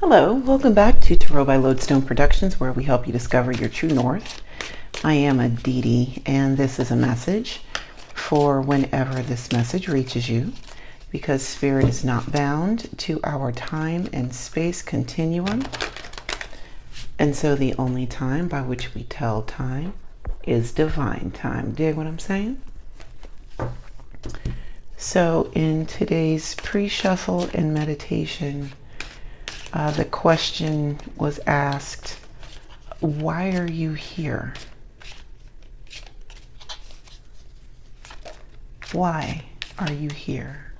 Hello, welcome back to Tarot by Lodestone Productions, where we help you discover your true north. I am Aditi, and this is a message for whenever this message reaches you, because Spirit is not bound to our time and space continuum. And so the only time by which we tell time is divine time. Dig what I'm saying? So in today's pre-shuffle and meditation, the question was asked, why are you here? Why are you here?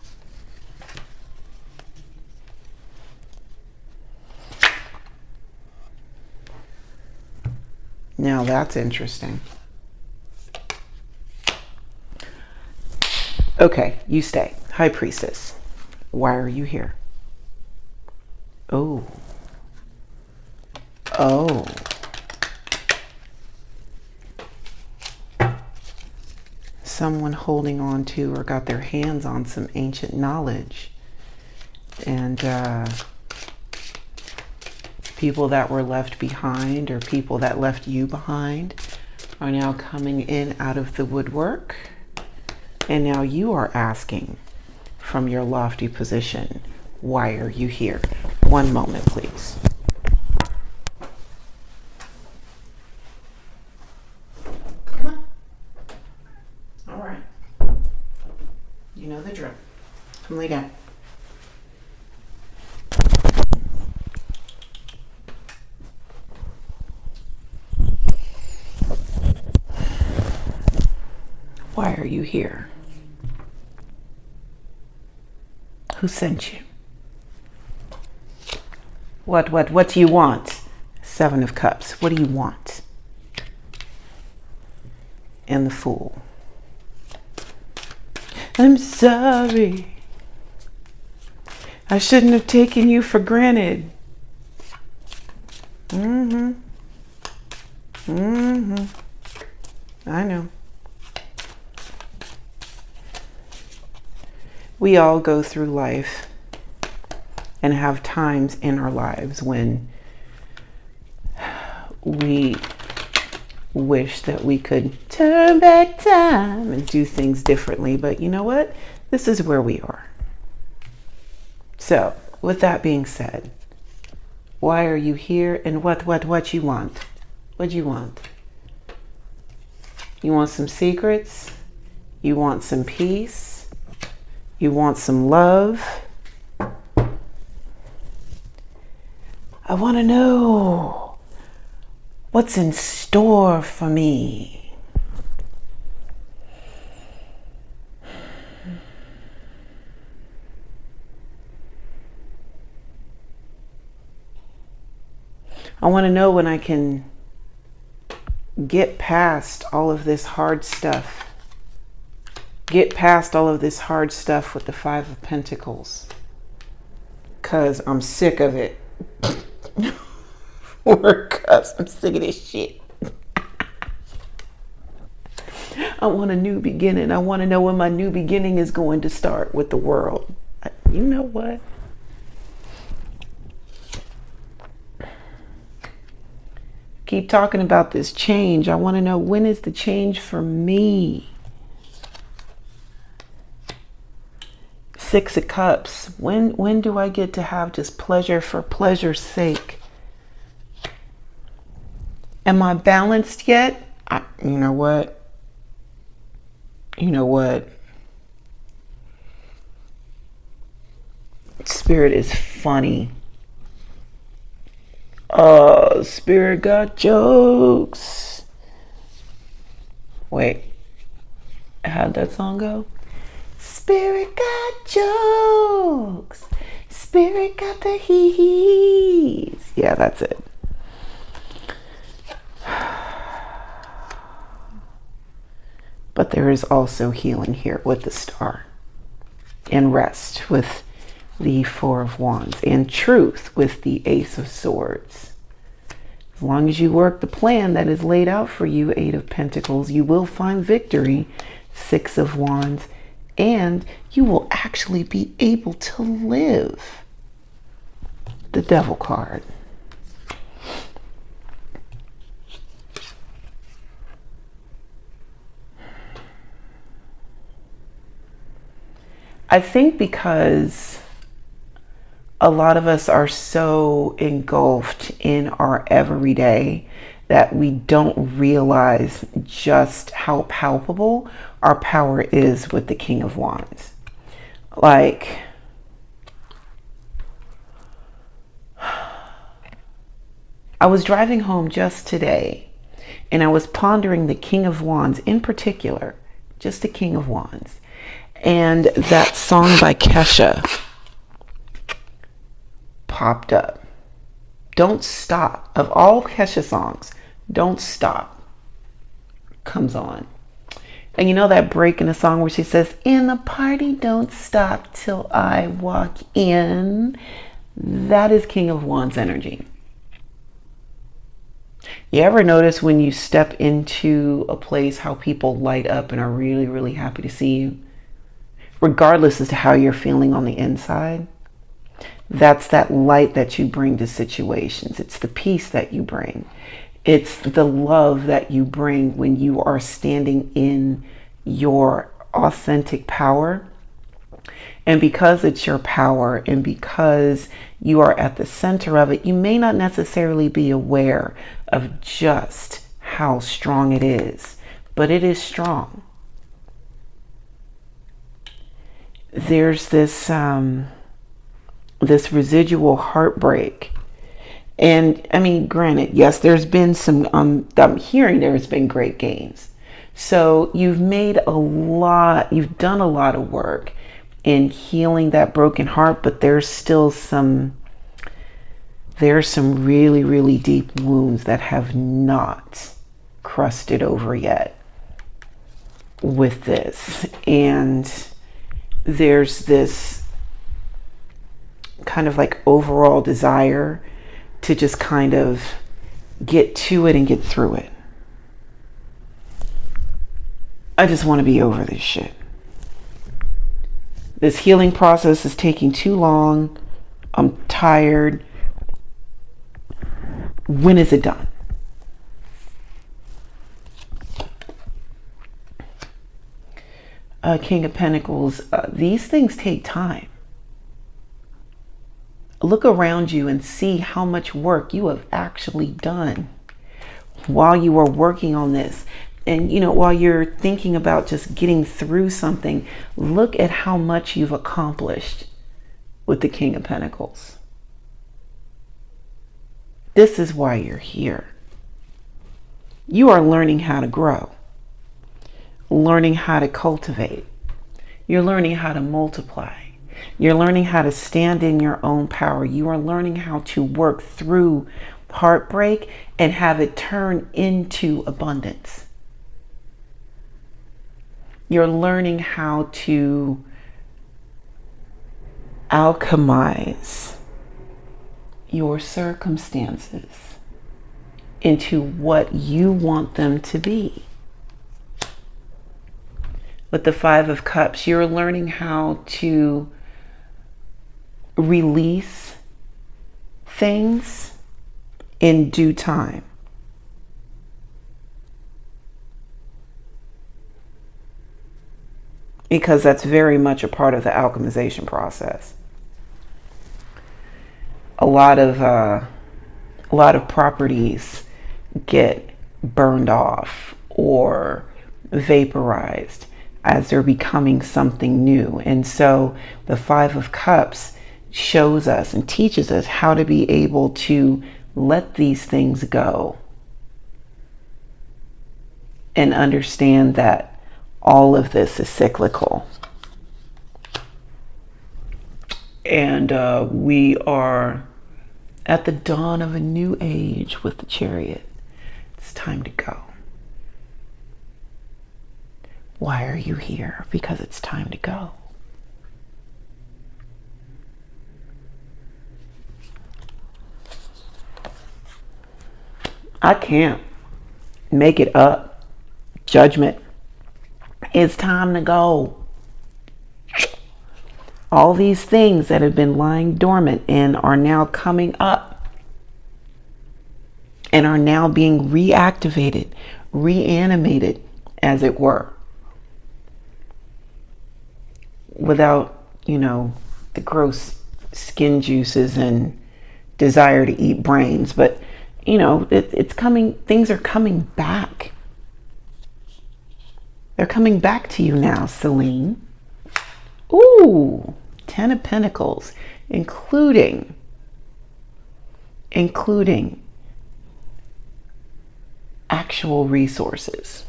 Now that's interesting. Okay, you stay. High Priestess, why are you here? Oh. Someone holding on to or got their hands on some ancient knowledge. And people that were left behind or people that left you behind are now coming in out of the woodwork. And now you are asking from your lofty position, why are you here? One moment, please. Come on. All right. You know the drill. Come lay down. Why are you here? Who sent you? What do you want? Seven of Cups. What do you want? And the Fool. I'm sorry. I shouldn't have taken you for granted. I know. We all go through life and have times in our lives when we wish that we could turn back time and do things differently. But you know what? This is where we are. So, with that being said, why are you here and what you want? What do you want? You want some secrets? You want some peace? You want some love? I want to know what's in store for me. I want to know when I can get past all of this hard stuff. Get past all of this hard stuff with the Five of Pentacles. 'Cause I'm sick of it. Or 'cause I'm sick of this shit. I want a new beginning. I want to know when my new beginning is going to start with the world. You know what? Keep talking about this change. I want to know, when is the change for me? Six of Cups. When do I get to have just pleasure for pleasure's sake? Am I balanced yet? You know what? You know what? Spirit is funny. Oh, Spirit got jokes. Wait. How'd that song go? Spirit got jokes. Spirit got the hee-hees. Yeah, that's it. But there is also healing here with the Star. And rest with the Four of Wands. And truth with the Ace of Swords. As long as you work the plan that is laid out for you, Eight of Pentacles, you will find victory. Six of Wands. And you will actually be able to live. the Devil card. I think because a lot of us are so engulfed in our everyday that we don't realize just how palpable our power is with the King of Wands. Like, I was driving home just today and I was pondering the King of Wands in particular, just the King of Wands. And that song by Kesha popped up. Don't Stop. Of all Kesha songs, Don't Stop comes on. And you know that break in the song where she says, "In the party, don't stop till I walk in." That is King of Wands energy. You ever notice when you step into a place how people light up and are really, really happy to see you? Regardless as to how you're feeling on the inside, that's that light that you bring to situations. It's the peace that you bring. It's the love that you bring when you are standing in your authentic power. And because it's your power and because you are at the center of it, you may not necessarily be aware of just how strong it is, but it is strong. There's this this residual heartbreak. And I mean, granted, yes, there's been some, I'm hearing there's been great gains. So you've done a lot of work in healing that broken heart, but there's some really, really deep wounds that have not crusted over yet with this. And there's this kind of like overall desire to just kind of get to it and get through it. I just want to be over this shit. This healing process is taking too long. I'm tired. When is it done? King of Pentacles, these things take time. Look around you and see how much work you have actually done while you are working on this. And, you know, while you're thinking about just getting through something, look at how much you've accomplished with the King of Pentacles. This is why you're here. You are learning how to grow, learning how to cultivate. You're learning how to multiply. You're learning how to stand in your own power. You are learning how to work through heartbreak and have it turn into abundance. You're learning how to alchemize your circumstances into what you want them to be. With the Five of Cups, you're learning how to release things in due time. Because that's very much a part of the alchemization process. A lot of properties get burned off or vaporized as they're becoming something new. And so the Five of Cups shows us and teaches us how to be able to let these things go and understand that all of this is cyclical. And we are at the dawn of a new age with the Chariot. It's time to go. Why are you here? Because it's time to go. I can't make it up. Judgment. It's time to go. All these things that have been lying dormant and are now coming up and are now being reactivated, reanimated, as it were, without, the gross skin juices and desire to eat brains. But, it's coming, things are coming back. They're coming back to you now, Celine. Ooh, 10 of Pentacles, including actual resources.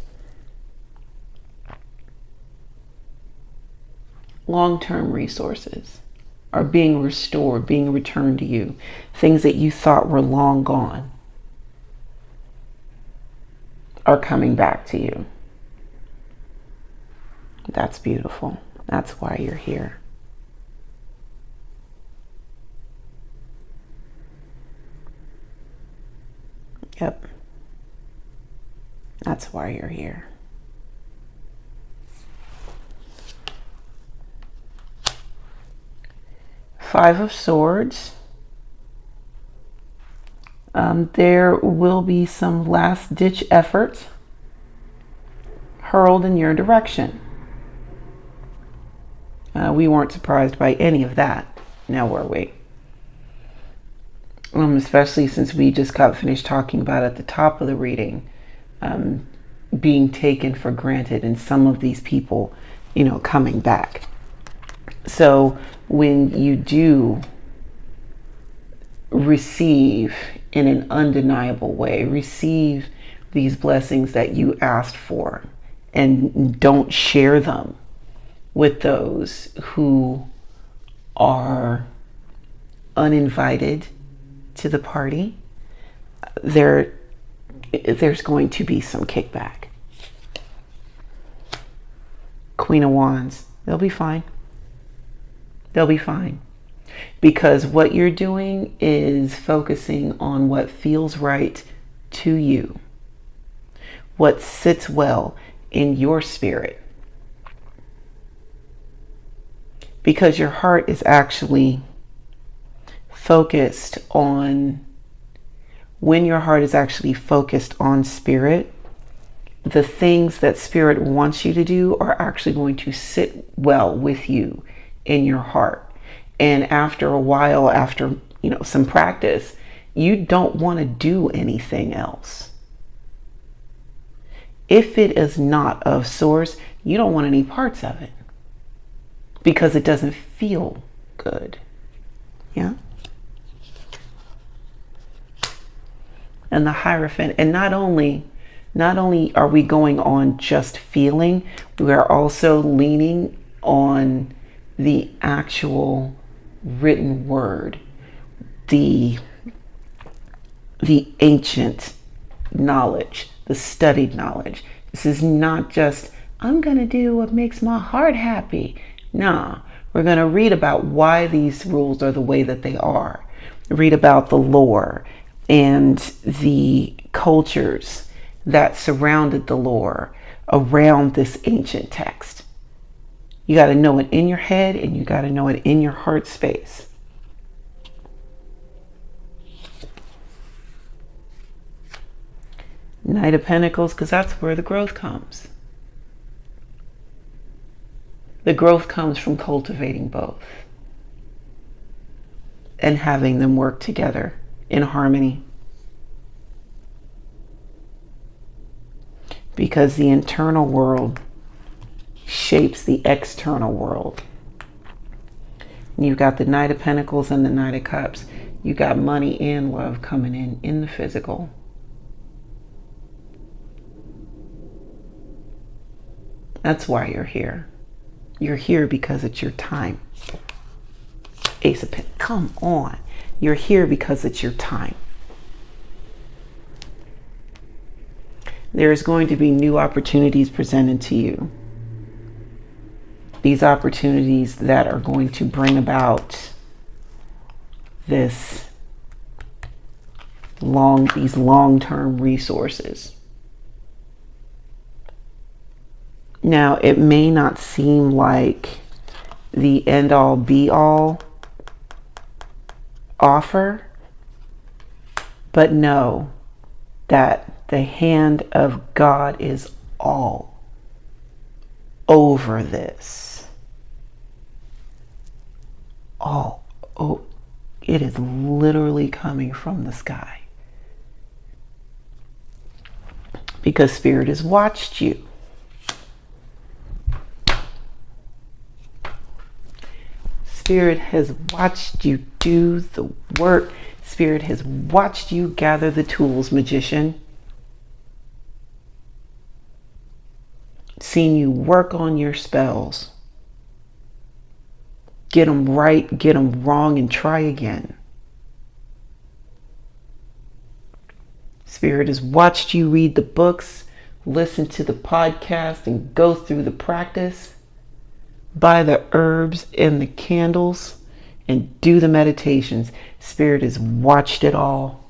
Long-term resources are being restored, being returned to you. Things that you thought were long gone are coming back to you. That's beautiful. That's why you're here. Yep. That's why you're here. Five of Swords. There will be some last-ditch efforts hurled in your direction. We weren't surprised by any of that, now were we? Especially since we just got finished talking about at the top of the reading, being taken for granted and some of these people, coming back. So when you do receive in an undeniable way, receive these blessings that you asked for and don't share them with those who are uninvited to the party, there's going to be some kickback. Queen of Wands, they'll be fine. They'll be fine. Because what you're doing is focusing on what feels right to you, what sits well in your spirit. Because your heart is actually focused on, when your heart is actually focused on spirit, the things that spirit wants you to do are actually going to sit well with you in your heart. And after a while, after some practice, you don't want to do anything else. If it is not of source, you don't want any parts of it because it doesn't feel good. Yeah. And the Hierophant, and not only are we going on just feeling, we are also leaning on the actual written word, the ancient knowledge, the studied knowledge. This is not just, I'm going to do what makes my heart happy. Nah, we're going to read about why these rules are the way that they are. Read about the lore and the cultures that surrounded the lore around this ancient text. You got to know it in your head and you got to know it in your heart space. Knight of Pentacles, because that's where the growth comes. The growth comes from cultivating both and having them work together in harmony. Because the internal world shapes the external world. And you've got the Knight of Pentacles and the Knight of Cups. You got money and love coming in the physical. That's why you're here. You're here because it's your time. Ace of Pentacles, come on. You're here because it's your time. There's going to be new opportunities presented to you. These opportunities that are going to bring about these long-term resources. Now, it may not seem like the end all be all offer, but know that the hand of God is all over this. All. Oh, it is literally coming from the sky. Because Spirit has watched you. Spirit has watched you do the work. Spirit has watched you gather the tools, magician. Seen you work on your spells. Get them right, get them wrong, and try again. Spirit has watched you read the books, listen to the podcast, and go through the practice. Buy the herbs and the candles and do the meditations. Spirit has watched it all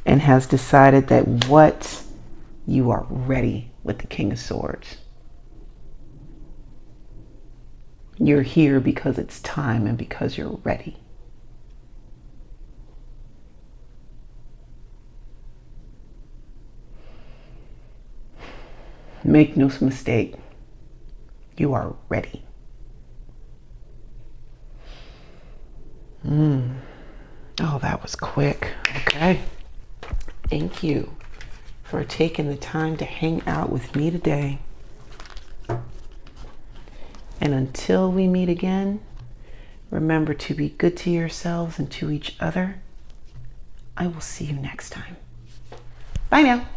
and has decided that what you are ready with the King of Swords. You're here because it's time and because you're ready. Make no mistake. You are ready. Oh, that was quick. Okay. Thank you for taking the time to hang out with me today. And until we meet again, remember to be good to yourselves and to each other. I will see you next time. Bye now.